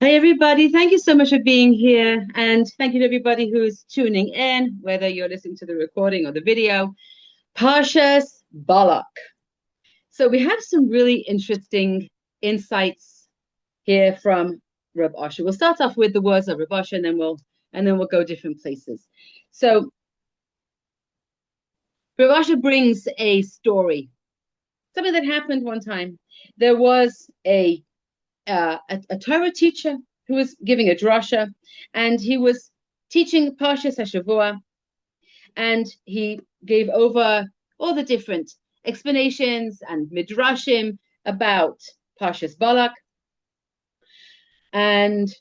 Hi, everybody. Thank you so much for being here. And thank you to everybody who's tuning in, whether you're listening to the recording or the video. Parshas Balak. So we have some really interesting insights here from Reb Asher. We'll start off with the words of Reb Asher, and then we'll go different places. So Reb Asher brings a story, something that happened one time. There was a Torah teacher who was giving a drasha, and he was teaching Parshas Hashavua, and he gave over all the different explanations and midrashim about Parshas Balak, and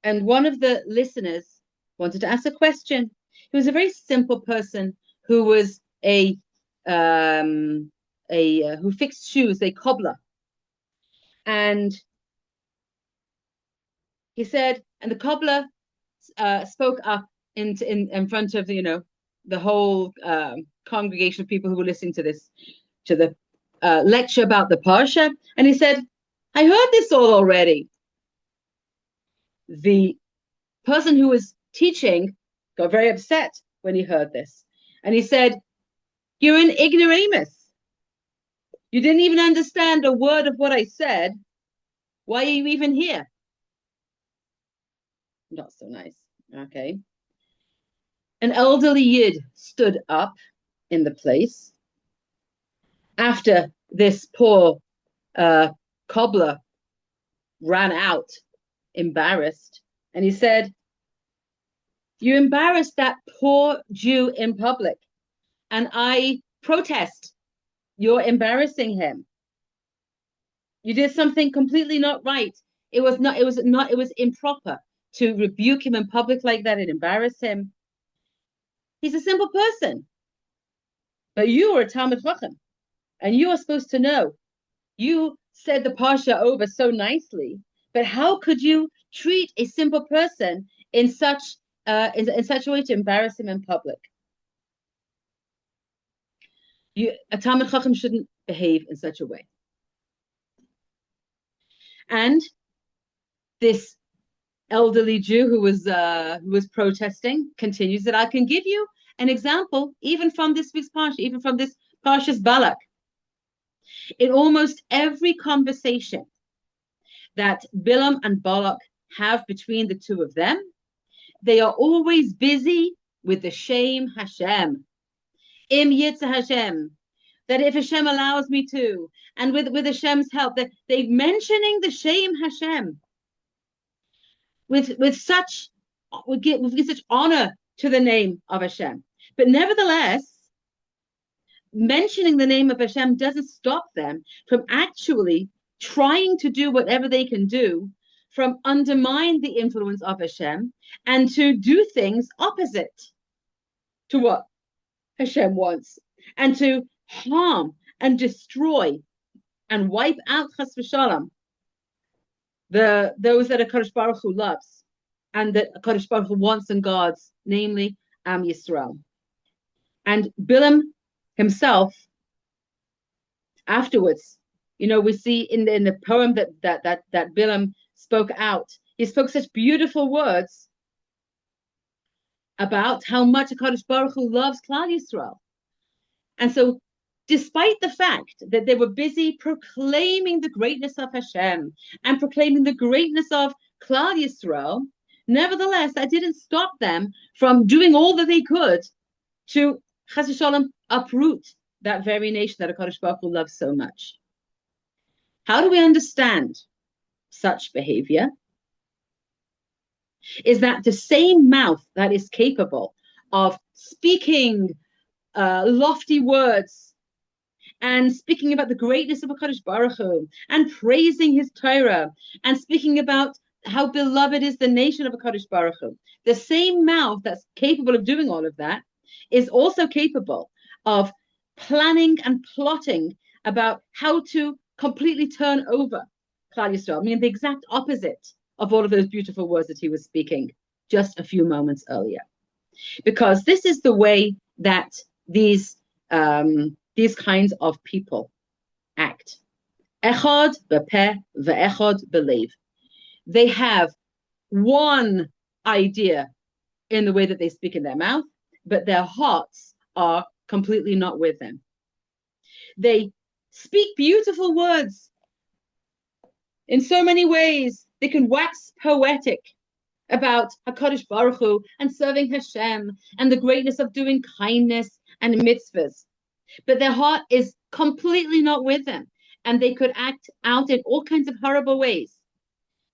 one of the listeners wanted to ask a question. He was a very simple person who was who fixed shoes, a cobbler. And he said, and the cobbler spoke up in front of the whole congregation of people who were listening to the lecture about the parsha, and he said, "I heard this all already." The person who was teaching got very upset when he heard this, and he said, "You're an ignoramus. You didn't even understand a word of what I said. Why are you even here?" Not so nice. Okay. An elderly yid stood up in the place after this poor cobbler ran out, embarrassed, and he said, "You embarrassed that poor Jew in public, and I protest. You're embarrassing him. You did something completely not right. It was improper to rebuke him in public like that and embarrass him. He's a simple person. But you are a Talmid Chacham, and you are supposed to know. You said the Parsha over so nicely, but how could you treat a simple person in such a way to embarrass him in public? A Talmid Chacham shouldn't behave in such a way." And this elderly Jew who was protesting continues that I can give you an example even from this week's parsha, even from this Parshas Balak. In almost every conversation that Bilam and Balak have between the two of them, they are always busy with the Shem Hashem, Im Yitzah Hashem, that if Hashem allows me to, and with Hashem's help, that they're mentioning the Shem Hashem with such honor to the name of Hashem. But nevertheless, mentioning the name of Hashem doesn't stop them from actually trying to do whatever they can do from undermine the influence of Hashem and to do things opposite to what Hashem wants, and to harm and destroy and wipe out chas v'shalom those that HaKadosh Baruch Hu loves and that HaKadosh Baruch Hu wants and guards, namely Am Yisrael. And Bilam himself, afterwards, we see in the poem that Bilam spoke out, he spoke such beautiful words about how much HaKadosh Baruch Hu loves Klal Yisrael. And so, despite the fact that they were busy proclaiming the greatness of Hashem and proclaiming the greatness of Klal Yisrael, nevertheless, that didn't stop them from doing all that they could to chas v'shalom uproot that very nation that HaKadosh Baruch Hu loves so much. How do we understand such behavior? Is that the same mouth that is capable of speaking lofty words and speaking about the greatness of HaKadosh Baruch Hu and praising his Torah and speaking about how beloved is the nation of HaKadosh Baruch Hu, the same mouth that's capable of doing all of that is also capable of planning and plotting about how to completely turn over Klal Yisrael. I mean, the exact opposite of all of those beautiful words that he was speaking just a few moments earlier. Because this is the way that these kinds of people act. Echad b'peh ve'echad b'lev. They have one idea in the way that they speak in their mouth, but their hearts are completely not with them. They speak beautiful words in so many ways. They can wax poetic about HaKadosh Baruch Hu and serving Hashem and the greatness of doing kindness and mitzvahs. But their heart is completely not with them. And they could act out in all kinds of horrible ways,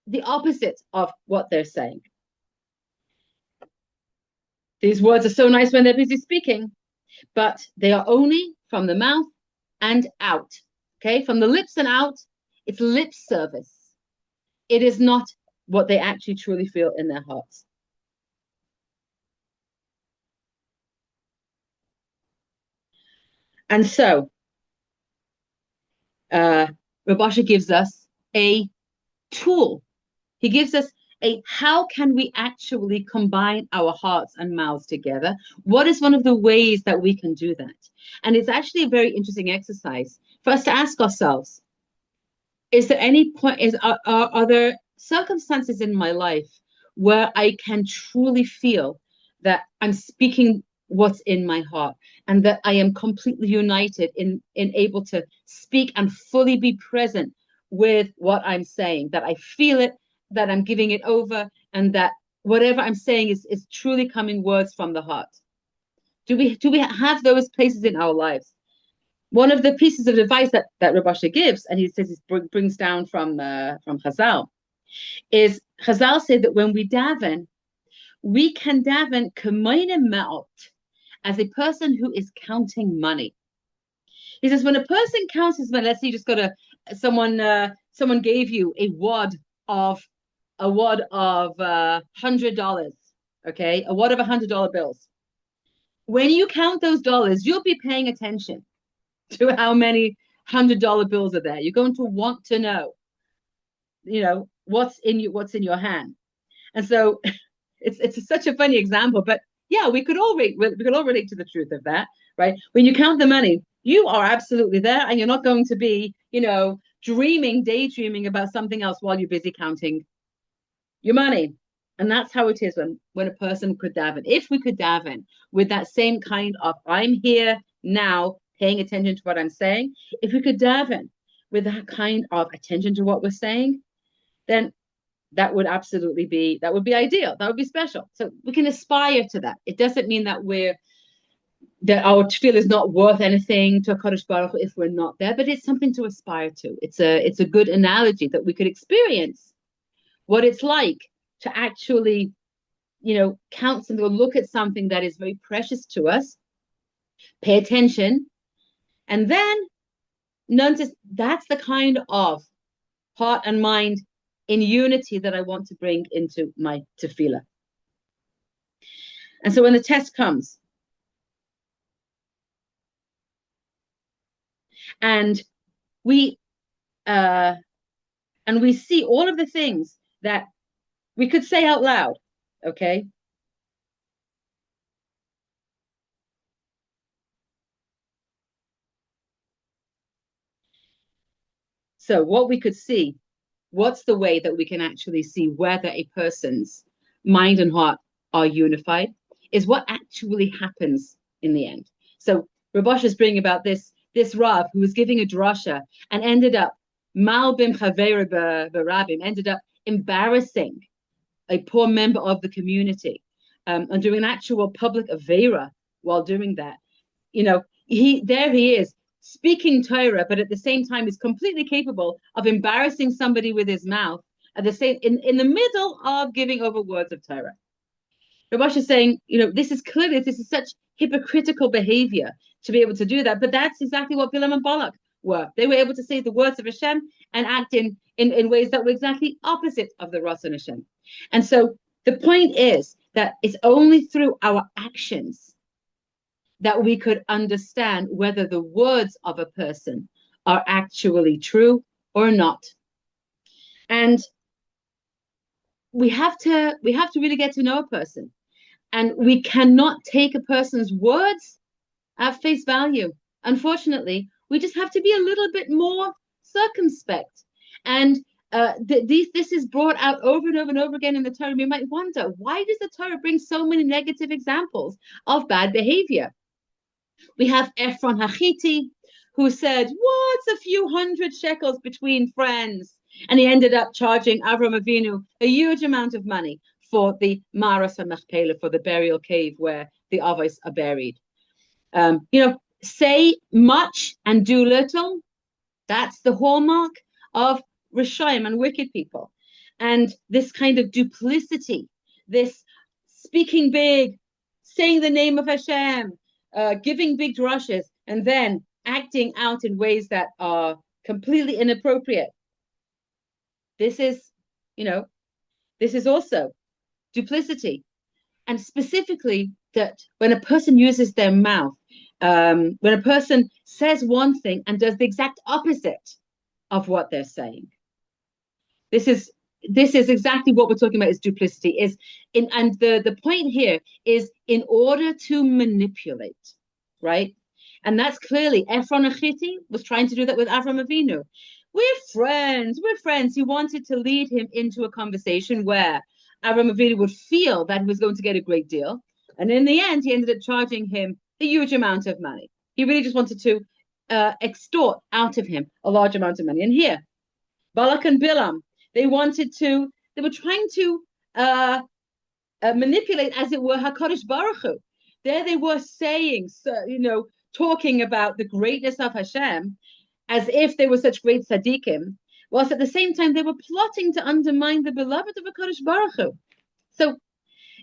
the opposite of what they're saying. These words are so nice when they're busy speaking, but they are only from the mouth and out. Okay, from the lips and out, it's lip service. It is not what they actually truly feel in their hearts. And so, Rav Asher gives us a tool. He gives us how can we actually combine our hearts and mouths together? What is one of the ways that we can do that? And it's actually a very interesting exercise for us to ask ourselves, is there any point, are there circumstances in my life where I can truly feel that I'm speaking what's in my heart and that I am completely united in able to speak and fully be present with what I'm saying, that I feel it, that I'm giving it over, and that whatever I'm saying is truly coming words from the heart? Do we have those places in our lives? One of the pieces of advice that Rav Asher gives, and he says he brings down from Chazal, is Chazal say that when we daven, we can daven k'moine ma'ot, as a person who is counting money. He says when a person counts his money, let's say you just got someone gave you a wad of $100, okay, a wad of $100 bills. When you count those dollars, you'll be paying attention to how many $100 bills are there. You're going to want to know, what's in your hand. And so it's such a funny example, but yeah, we could all relate to the truth of that, right? When you count the money, you are absolutely there, and you're not going to be, daydreaming about something else while you're busy counting your money. And that's how it is when a person could daven. If we could daven with that same kind of I'm here now, paying attention to what I'm saying, if we could daven with that kind of attention to what we're saying, then that would be ideal. That would be special. So we can aspire to that. It doesn't mean that our tefillah is not worth anything to HaKadosh Baruch Hu if we're not there, but it's something to aspire to. It's a good analogy that we could experience what it's like to actually, count something or look at something that is very precious to us, pay attention, and then notice that's the kind of heart and mind in unity that I want to bring into my tefillah. And so when the test comes, and we see all of the things that we could say out loud, okay? So what we could see, what's the way that we can actually see whether a person's mind and heart are unified, is what actually happens in the end. So Rav Asher is bringing about this Rav who was giving a drasha and ended up malbim chaver barabim, ended up embarrassing a poor member of the community, and doing an actual public avera while doing that. He is speaking Torah, but at the same time is completely capable of embarrassing somebody with his mouth at the same in the middle of giving over words of Torah. Rav Asher is saying, this is such hypocritical behavior to be able to do that, but that's exactly what Bilam and Balak were. They were able to say the words of Hashem and act in ways that were exactly opposite of the Ratzon Hashem. And so the point is that it's only through our actions that we could understand whether the words of a person are actually true or not. And we have to really get to know a person. And we cannot take a person's words at face value. Unfortunately, we just have to be a little bit more circumspect. And this is brought out over and over and over again in the Torah. You might wonder, why does the Torah bring so many negative examples of bad behavior? We have Ephron Hachiti, who said, what's a few hundred shekels between friends? And he ended up charging Avram Avinu a huge amount of money for the Maras HaMachpelah, for the burial cave where the Avos are buried. Say much and do little. That's the hallmark of Rishayim and wicked people. And this kind of duplicity, this speaking big, saying the name of Hashem, giving big drushes, and then acting out in ways that are completely inappropriate. This is also duplicity. And specifically that when a person uses their mouth, when a person says one thing and does the exact opposite of what they're saying. This is exactly what we're talking about, is duplicity. And the point here is in order to manipulate, right? And that's clearly Ephron Achiti was trying to do that with Avram Avinu. We're friends. He wanted to lead him into a conversation where Avram Avinu would feel that he was going to get a great deal. And in the end, he ended up charging him a huge amount of money. He really just wanted to extort out of him a large amount of money. And here, Balak and Bilam, they were trying to manipulate, as it were, HaKadosh Baruch Hu. There they were saying, talking about the greatness of Hashem, as if they were such great tzaddikim, whilst at the same time they were plotting to undermine the beloved of HaKadosh Baruch Hu. So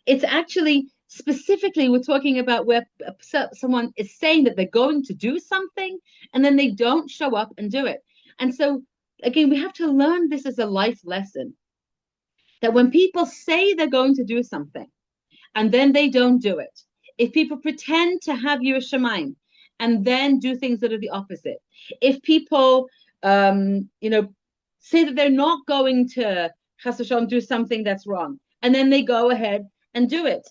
it's actually, specifically, we're talking about where someone is saying that they're going to do something, and then they don't show up and do it. And so, again, we have to learn this as a life lesson, that when people say they're going to do something, and then they don't do it, if people pretend to have Yiras Shamayim, and then do things that are the opposite, if people, say that they're not going to Chas v'Shalom do something that's wrong, and then they go ahead and do it,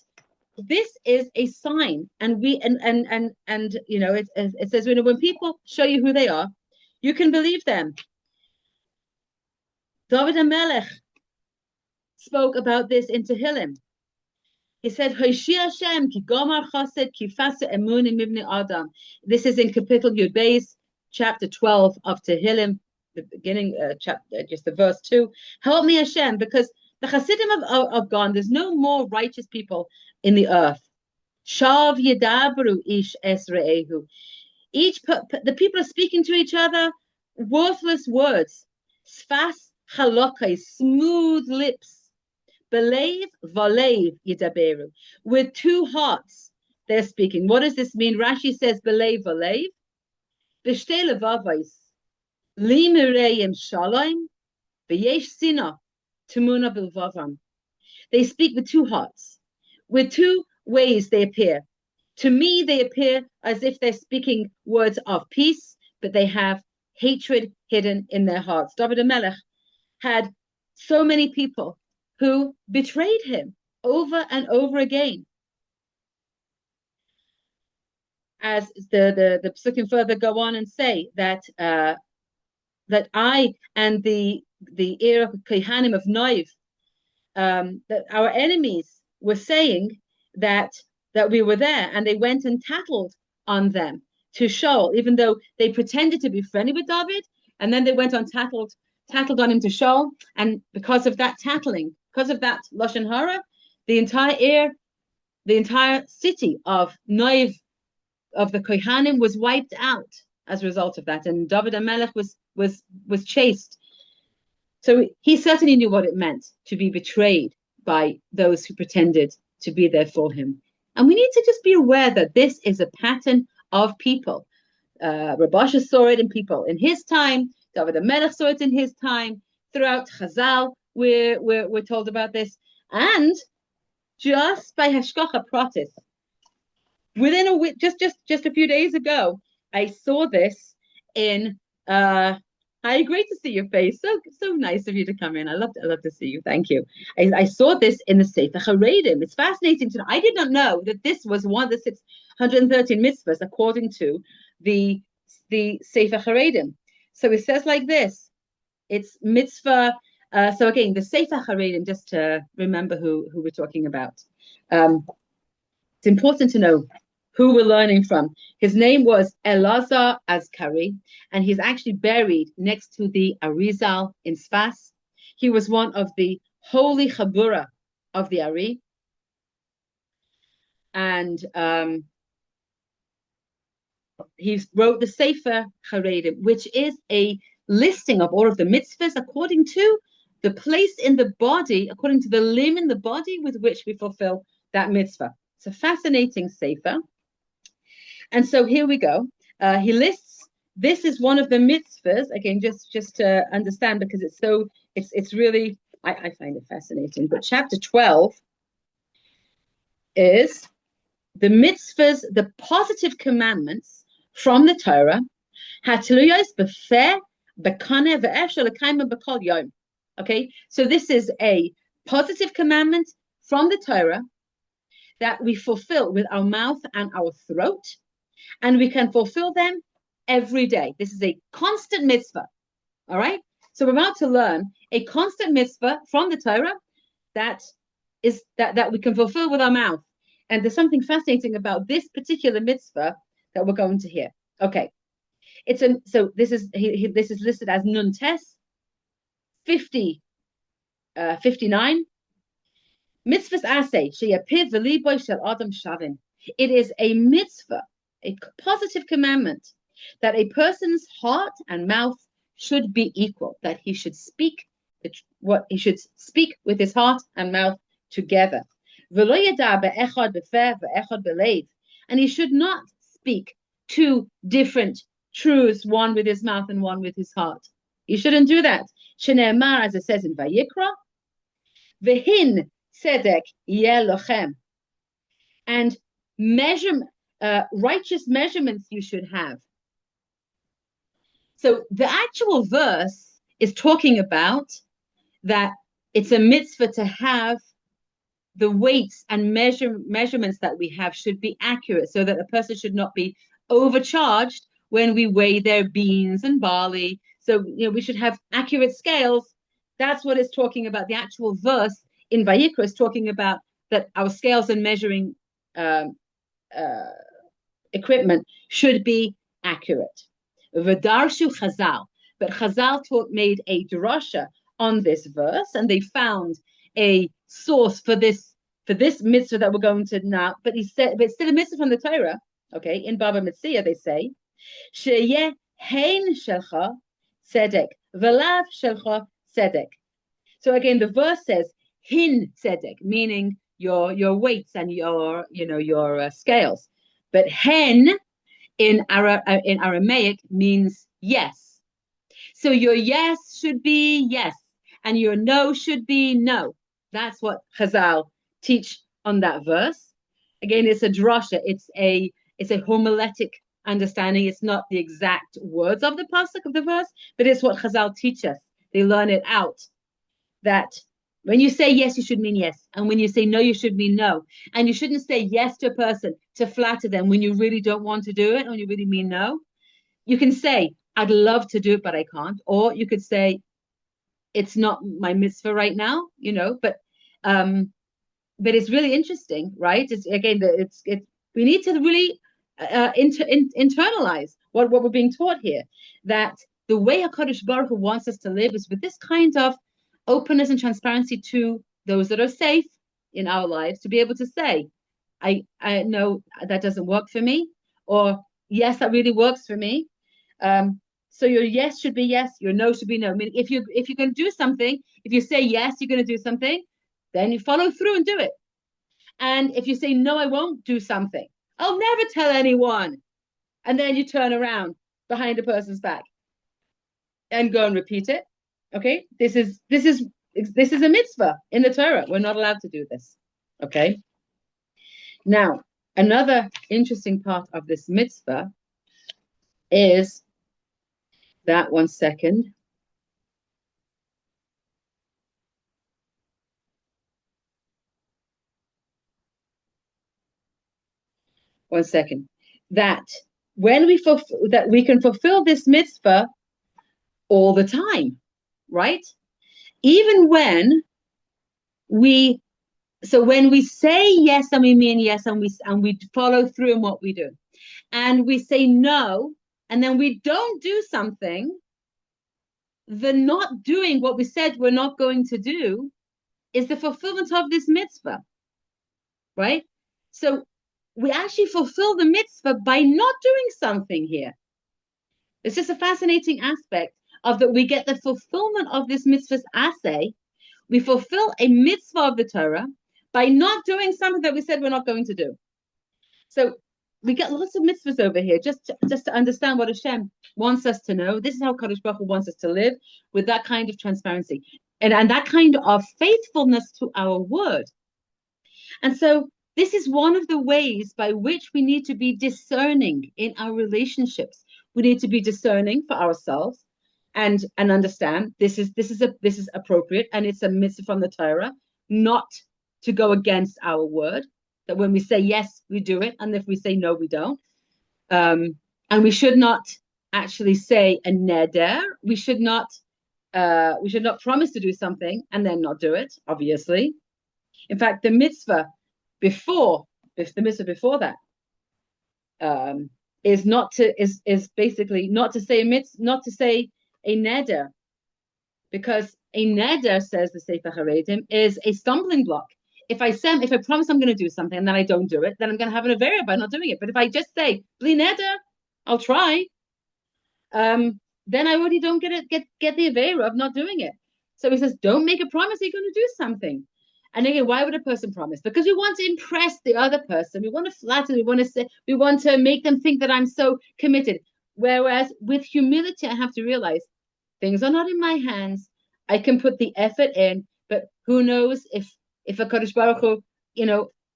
this is a sign. And it says, when people show you who they are, you can believe them. David HaMelech spoke about this in Tehillim. He said, Hashem, ki gomar chased, ki fasa emun in mivnei Adam. This is in Kapitel Yud Beis, chapter 12 of Tehillim, the beginning, just the verse 2. Help me, Hashem, because the Hasidim of God, there's no more righteous people in the earth. Shav yedabru ish esre'ehu. The people are speaking to each other worthless words. Sfas halokai, smooth lips. Belev valev yidaberu. With two hearts, they're speaking. What does this mean? Rashi says, Belev valev. B'shtei levavos. Li mireim shalom. V'yesh sina. Tumuna bilvavam. They speak with two hearts. With two ways they appear. To me, they appear as if they're speaking words of peace, but they have hatred hidden in their hearts. David HaMelech had so many people who betrayed him over and over again. As the psukim further go on and say that I and the ear of Kohanim of Noiv, that our enemies were saying that we were there, and they went and tattled on them to Shaul, even though they pretended to be friendly with David, and then they went on tattled on him to Shaul, and because of that tattling, because of that Lashon Hara, the entire city of Noiv, of the Kohanim, was wiped out as a result of that, and David HaMelech was chased. So he certainly knew what it meant to be betrayed by those who pretended to be there for him. And we need to just be aware that this is a pattern of people. Rabasha saw it in people in his time. David HaMelech saw it in his time. Throughout Chazal, we're told about this. And just by Hashgacha Pratis, within a week, just a few days ago, I saw this in hi, great to see your face. So nice of you to come in. I love to see you. Thank you. I saw this in the Sefer Haredim. It's fascinating to know. I did not know that this was one of the 613 mitzvahs according to the Sefer Haredim. So it says like this. It's mitzvah. So again, the Sefer Haredim, just to remember who we're talking about. It's important to know who we're learning from. His name was Elazar Azkari, and he's actually buried next to the Arizal in Sfas. He was one of the holy Chabura of the Ari. And he wrote the Sefer Haredim, which is a listing of all of the mitzvahs according to the place in the body, according to the limb in the body with which we fulfill that mitzvah. It's a fascinating Sefer. And so here we go. He lists, this is one of the mitzvahs, again, just to understand, because it's really, I find it fascinating. But chapter 12 is the mitzvahs, the positive commandments from the Torah. Okay, so this is a positive commandment from the Torah that we fulfill with our mouth and our throat, and we can fulfill them every day. This is a constant mitzvah. All right, so we're about to learn a constant mitzvah from the Torah that we can fulfill with our mouth. And there's something fascinating about this particular mitzvah that we're going to hear. Okay, so this is listed as Nun Tes 59. Mitzvahs asay sheyapiv v'liboy shel adam shavim. It is a mitzvah, a positive commandment, that a person's heart and mouth should be equal. That he should speak with his heart and mouth together. And he should not speak two different truths, one with his mouth and one with his heart. He shouldn't do that. Shneimar, as it says in Vayikra, Vehin tzedek yeh lochem, and righteous measurements you should have. So the actual verse is talking about that it's a mitzvah to have the weights and measurements that we have should be accurate, so that a person should not be overcharged when we weigh their beans and barley. So we should have accurate scales. That's what it's talking about. The actual verse in Vayikra is talking about that our scales and measuring equipment should be accurate. V'darshu Chazal, but Chazal made a drasha on this verse, and they found a source for this mitzvah that we're going to now. But it's still a mitzvah from the Torah. Okay, in Baba Metzia they say, Sheyeh hein shelcha tzedek, v'lav shelcha tzedek. So again, the verse says hin tzedek, meaning your weights and your scales. But hen in Aramaic means yes. So your yes should be yes, and your no should be no. That's what Chazal teach on that verse. Again, it's a drasha. It's a homiletic understanding. It's not the exact words of the pasuk of the verse, but it's what Chazal teach us. They learn it out. That when you say yes, you should mean yes. And when you say no, you should mean no. And you shouldn't say yes to a person to flatter them when you really don't want to do it, or you really mean no. You can say, I'd love to do it, but I can't. Or you could say, it's not my mitzvah right now, but it's really interesting, right? We need to really internalize what we're being taught here, that the way HaKadosh Baruch Hu wants us to live is with this kind of openness and transparency to those that are safe in our lives, to be able to say, I know that doesn't work for me, or yes, that really works for me. So your yes should be yes, your no should be no. I mean, if you're going to do something, if you say yes, you're going to do something, then you follow through and do it. And if you say no, I won't do something, I'll never tell anyone, and then you turn around behind a person's back and go and repeat it. Okay, this is a mitzvah in the Torah. We're not allowed to do this. Okay. Now, another interesting part of this mitzvah is that, one second. That when we can fulfill this mitzvah all the time, right? Even we when we say yes and we mean yes and we follow through in what we do, and we say no and then we don't do something, the not doing what we said we're not going to do is the fulfillment of this mitzvah, right? So we actually fulfill the mitzvah by not doing something here. It's just a fascinating aspect of that we get the fulfillment of this mitzvah's assay. We fulfill a mitzvah of the Torah by not doing something that we said we're not going to do. So we get lots of mitzvahs over here just to understand what Hashem wants us to know. This is how Kadosh Baruch Hu wants us to live, with that kind of transparency and that kind of faithfulness to our word. And so this is one of the ways by which we need to be discerning in our relationships. We need to be discerning for ourselves and understand this is appropriate, and it's a mitzvah from the Torah not to go against our word. That when we say yes, we do it, and if we say no, we don't. And we should not actually say a neder. We should not promise to do something and then not do it. Obviously, in fact, the mitzvah before that is basically not to say a neder, because a neder, says the Sefer Haredim, is a stumbling block. If I promise I'm going to do something and then I don't do it, then I'm going to have an avera by not doing it. But if I just say bli neder, I'll try, then I already don't get the avera of not doing it. So he says, don't make a promise you're going to do something. And again, why would a person promise? Because we want to impress the other person. We want to flatter. We want to make them think that I'm so committed. Whereas with humility, I have to realize things are not in my hands. I can put the effort in, but who knows if a Kodesh Baruch Hu,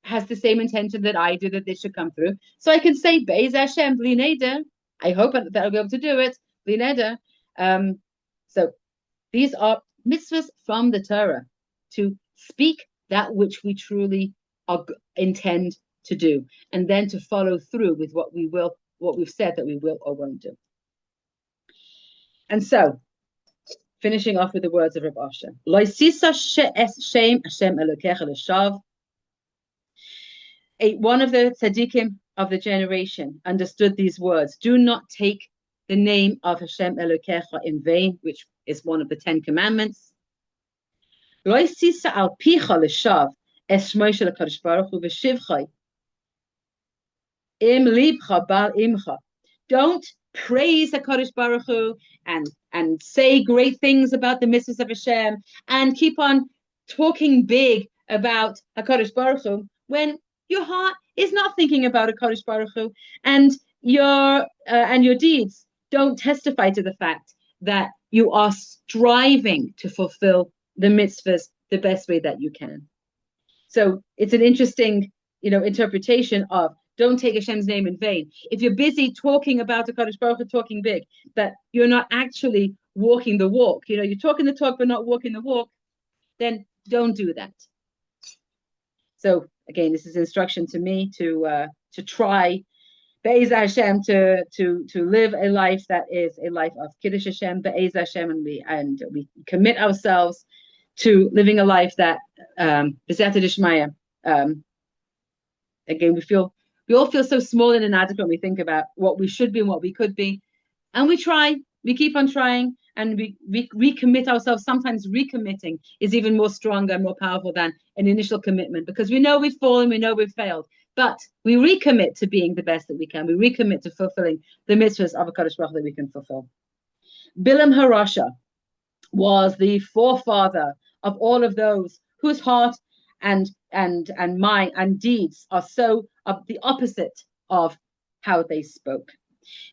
has the same intention that I do, that this should come through. So I can say, Be'ez Hashem, bli neder. I hope that I'll be able to do it, bli neder. So these are mitzvahs from the Torah, to speak that which we truly intend to do, and then to follow through with what we've said that we will or won't do. And so, finishing off with the words of Rav Asher, one of the tzaddikim of the generation understood these words: do not take the name of Hashem Elokecha in vain, which is one of the 10 Commandments. Don't praise HaKadosh Baruch Hu and say great things about the mitzvahs of Hashem and keep on talking big about HaKadosh Baruch Hu when your heart is not thinking about HaKadosh Baruch Hu, and your deeds don't testify to the fact that you are striving to fulfill the mitzvahs the best way that you can. So it's an interesting, interpretation of don't take Hashem's name in vain. If you're busy talking about the Kadosh Baruch Hu, talking big, that you're not actually walking the walk. You're talking the talk but not walking the walk, then don't do that. So again, this is instruction to me to try, Be'ez Hashem, to live a life that is a life of Kiddush Hashem, Be'ez Hashem, and we commit ourselves to living a life that B'Zata D'Shmaya. Again, we all feel so small and inadequate when we think about what we should be and what we could be, and we keep on trying, and we recommit ourselves. Sometimes recommitting is even more stronger and more powerful than an initial commitment, because we know we've fallen, we know we've failed, but we recommit to being the best that we can. We recommit to fulfilling the mitzvahs of a Kadosh Baruch Hu that we can fulfill. Bilam Harasha was the forefather of all of those whose heart and mind and deeds are so of the opposite of how they spoke.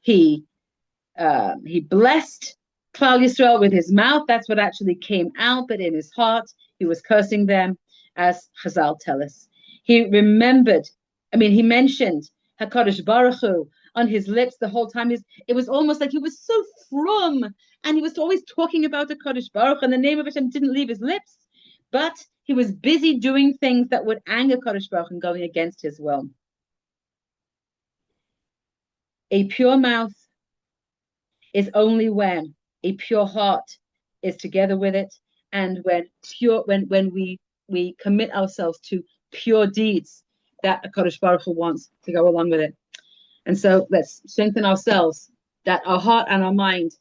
He blessed Klal Yisrael with his mouth. That's what actually came out, but in his heart he was cursing them, as Chazal tell us. He mentioned HaKadosh Baruch Hu on his lips the whole time. It was almost like he was so frum, and he was always talking about HaKadosh Baruch Hu, and the name of Hashem didn't leave his lips, but he was busy doing things that would anger Kadosh Baruch Hu and going against his will. A pure mouth is only when a pure heart is together with it, and when we commit ourselves to pure deeds, that HaKadosh Baruch Hu wants to go along with it. And so let's strengthen ourselves, that our heart and our mind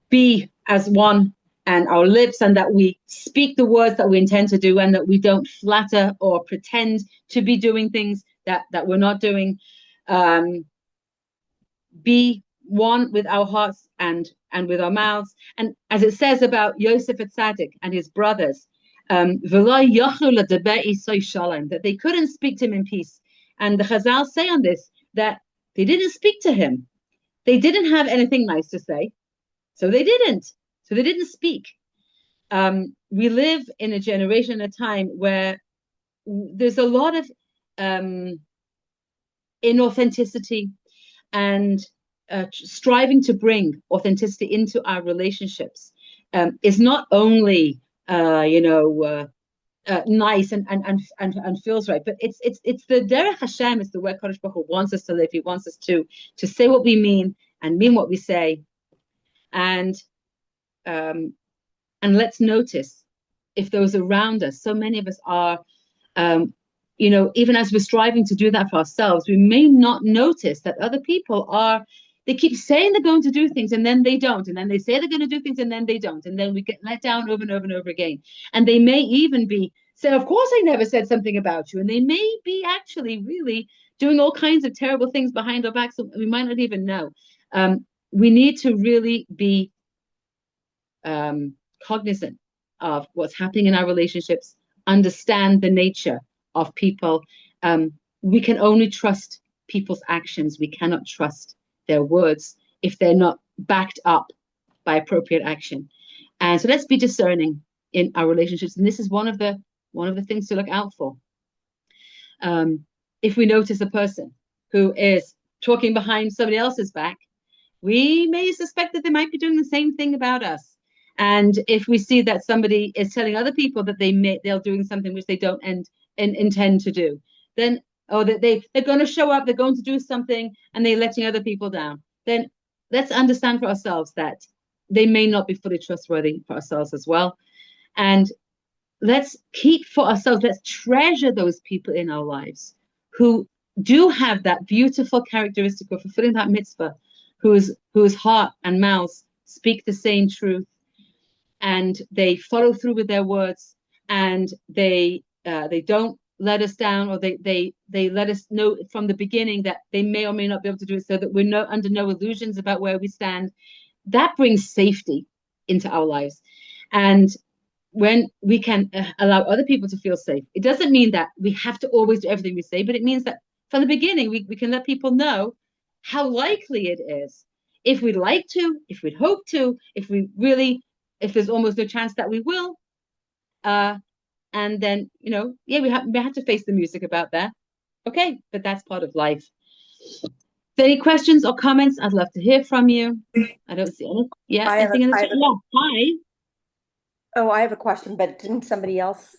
be as one, and our lips, and that we speak the words that we intend to do, and that we don't flatter or pretend to be doing things that we're not doing. Be one with our hearts and with our mouths. And as it says about Yosef Tzaddik and his brothers, that they couldn't speak to him in peace. And the Chazal say on this that they didn't speak to him. They didn't have anything nice to say, so they didn't. So they didn't speak. We live in a generation, a time where there's a lot of inauthenticity and striving to bring authenticity into our relationships is not only nice and feels right, but it's the derech Hashem, it's the way Kadosh Baruch Hu wants us to live. He wants us to say what we mean and mean what we say, and let's notice if those around us. So many of us are, even as we're striving to do that for ourselves, we may not notice that other people are. They keep saying they're going to do things and then they don't, and then they say they're going to do things and then they don't, and then we get let down over and over and over again. And they may even be saying, "Of course, I never said something about you," and they may be actually really doing all kinds of terrible things behind our backs, so we might not even know. We need to really be cognizant of what's happening in our relationships, understand the nature of people. We can only trust people's actions. We cannot trust their words if they're not backed up by appropriate action. And so let's be discerning in our relationships. And this is one of the things to look out for. If we notice a person who is talking behind somebody else's back, we may suspect that they might be doing the same thing about us. And if we see that somebody is telling other people that they're doing something which they don't intend to do, then that they're going to show up, they're going to do something, and they're letting other people down, then let's understand for ourselves that they may not be fully trustworthy for ourselves as well. And let's keep for ourselves, let's treasure those people in our lives who do have that beautiful characteristic of fulfilling that mitzvah, whose heart and mouths speak the same truth, and they follow through with their words, and they don't let us down, or they let us know from the beginning that they may or may not be able to do it, so that we're under no illusions about where we stand. That brings safety into our lives. And when we can allow other people to feel safe, it doesn't mean that we have to always do everything we say, but it means that from the beginning we can let people know how likely it is, if we'd like to, if we'd hope to, if there's almost no chance that we will. And then, we have to face the music about that. Okay, but that's part of life. Any questions or comments? I'd love to hear from you. I don't see any. Yeah, anything in the chat? Yeah, hi. Oh, I have a question, but didn't somebody else?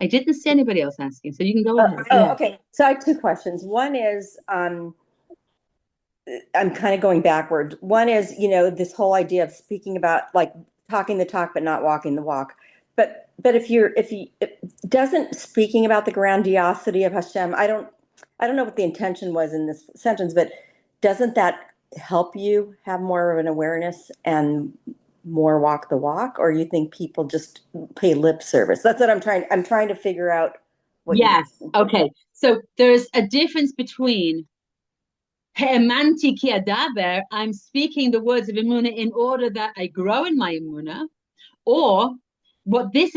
I didn't see anybody else asking, so you can go ahead. Okay. So I have two questions. One is, I'm kind of going backward. One is, this whole idea of speaking about, like, talking the talk but not walking the walk. But doesn't speaking about the grandiosity of Hashem, I don't know what the intention was in this sentence, but doesn't that help you have more of an awareness and more walk the walk? Or you think people just pay lip service? That's what I'm trying to figure out. Yes. Okay. So there's a difference between He'emanti ki adaber, I'm speaking the words of Emunah in order that I grow in my Emunah, or what this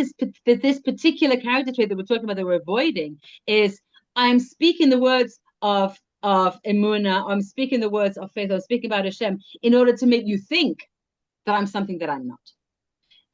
particular character trait that we're talking about, that we're avoiding, is I'm speaking the words of Emunah, I'm speaking the words of faith, I'm speaking about Hashem in order to make you think that I'm something that I'm not.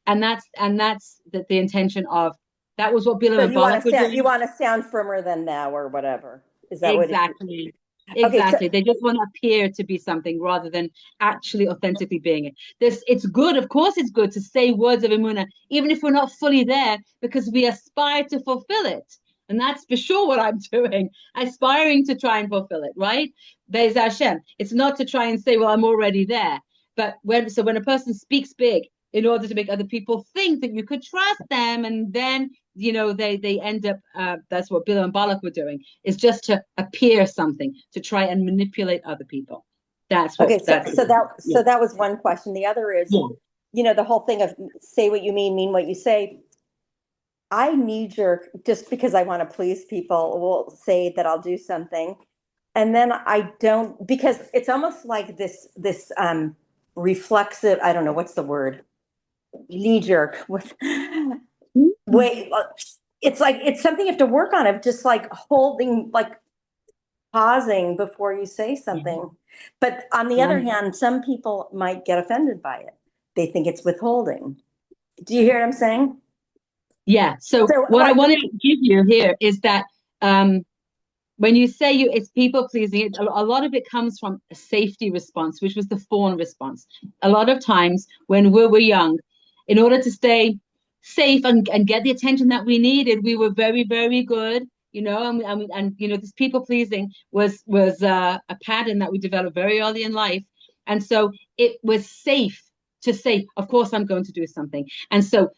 And that's the intention of, that was what Bilam and Balak were doing. You want to sound firmer than thou, or whatever. Is that exactly? Exactly. Okay, so they just want to appear to be something rather than actually authentically being it. It's good, of course it's good to say words of Emunah, even if we're not fully there, because we aspire to fulfill it. And that's for sure what I'm doing, aspiring to try and fulfill it, right? Be'ez Hashem. It's not to try and say, well, I'm already there. But when a person speaks big in order to make other people think that you could trust them, and then they end up, that's what Bill and Balak were doing, is just to appear something, to try and manipulate other people. That's what Okay, yeah. so that was one question. The other is, Yeah. the whole thing of say what you mean what you say. I knee jerk just because I want to please people will say that I'll do something, and then I don't, because it's almost like this reflexive. I don't know what's the word. Knee jerk with wait. It's like it's something you have to work on. Of just like holding, like pausing before you say Yeah. something. But on the other Yeah. hand, some people might get offended by it. They think it's withholding. Do you hear what I'm saying? Yeah. So So what I like, want to give you here is that when you say it's people pleasing, a lot of it comes from a safety response, which was the fawn response. A lot of times when we were young, in order to stay safe and get the attention that we needed, we were very, very good. This people pleasing was a pattern that we developed very early in life, and so it was safe to say, "Of course, I'm going to do something." And so,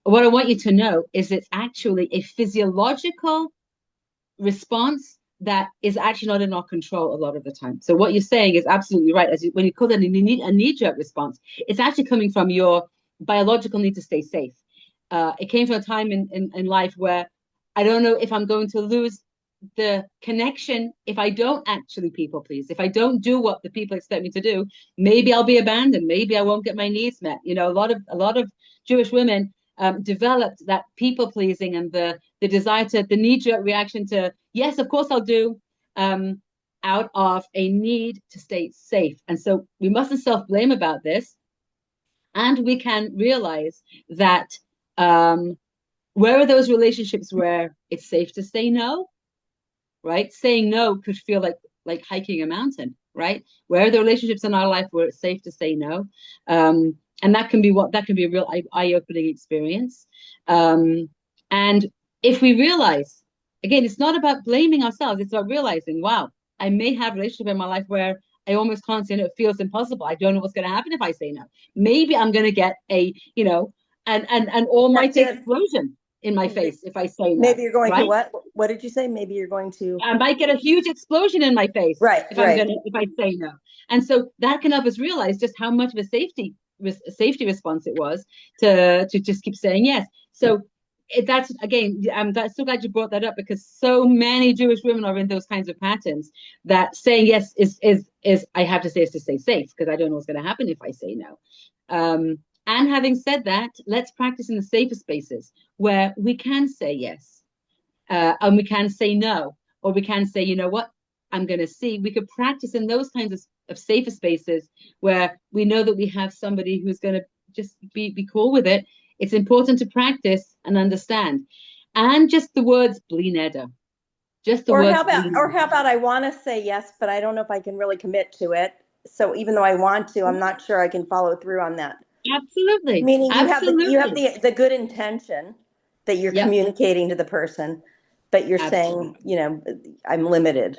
what I want you to know is it's actually a physiological response that is actually not in our control a lot of the time. So what you're saying is absolutely right. When you call it a knee-jerk response, it's actually coming from your biological need to stay safe. It came from a time in life where I don't know if I'm going to lose the connection if I don't actually people please. If I don't do what the people expect me to do, maybe I'll be abandoned. Maybe I won't get my needs met. A lot of Jewish women developed that people pleasing and the desire to the knee jerk reaction to yes, of course I'll do, um, out of a need to stay safe. And so we mustn't self blame about this, and we can realize that where are those relationships where it's safe to say no, right? Saying no could feel like hiking a mountain, right? Where are the relationships in our life where it's safe to say no? And that can be a real eye-opening experience. And if we realize, again, it's not about blaming ourselves, it's about realizing, wow, I may have a relationship in my life where I almost can't say no, it feels impossible. I don't know what's going to happen if I say no. Maybe I'm going to get an almighty explosion in my face if I say no, maybe you're going to right? what? What did you say? Maybe you're going to. I might get a huge explosion in my face Right, if right. I say no. And so that can help us realize just how much of a safety response it was to just keep saying yes. So that's again, I'm so glad you brought that up, because so many Jewish women are in those kinds of patterns that saying yes is I have to say is to stay safe because I don't know what's going to happen if I say no. And having said that, let's practice in the safer spaces where we can say yes, and we can say no, or we can say, you know what, I'm going to see. We could practice in those kinds of safer spaces where we know that we have somebody who's going to just be cool with it. It's important to practice and understand. And just the words bli neder, just the words bli Or neder. how about I want to say yes, but I don't know if I can really commit to it. So even though I want to, I'm not sure I can follow through on that. Absolutely. Meaning you have Absolutely. the good intention that you're Yep. communicating to the person, but you're saying, Absolutely. I'm limited.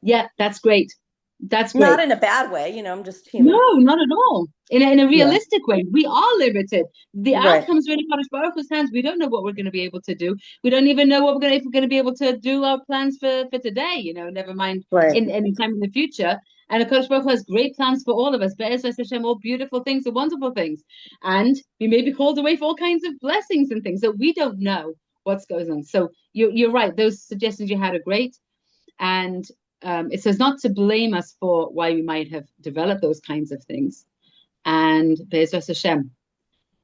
Yeah, that's great. That's Not great. in a bad way, I'm just human. No, not at all. In a Yeah. realistic way, we are limited. The Right. outcomes are in Kadosh Baruch Hu's hands. We don't know what we're going to be able to do. We don't even know if we're going to be able to do our plans for today. Never mind Right. in any time in the future. And Kadosh Baruch Hu has great plans for all of us. Be'ez Hashem, all beautiful things and wonderful things. And we may be called away for all kinds of blessings and things. So we don't know what's going on. So you're right. Those suggestions you had are great. And it says not to blame us for why we might have developed those kinds of things. And there's just Hashem.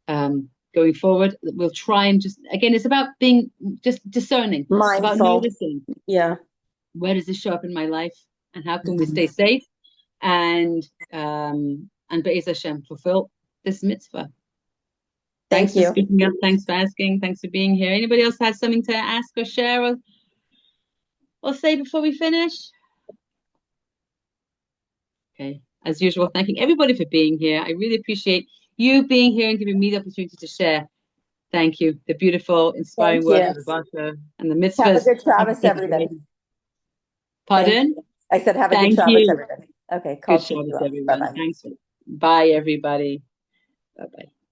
Going forward, we'll try and just, again, it's about being just discerning, about Mindful. noticing Yeah. where does this show up in my life and how can we stay safe and Be'ez Hashem fulfill this mitzvah. Thanks Thank for you. speaking up. Thanks for asking. Thanks for being here. Anybody else has something to ask or share or say before we finish? Okay. As usual, thanking everybody for being here. I really appreciate you being here and giving me the opportunity to share. Thank you. The beautiful, inspiring Thank words you. of the Basha and the Have a mitzvahs. good Thank you Shabbos, so much for everybody. making. Thank you. Pardon? I said, have a good Thank Shabbos, you. everybody. Okay. Good Call to Shabbos, you. Bye everyone. bye. Thanks. Bye, everybody. Bye bye.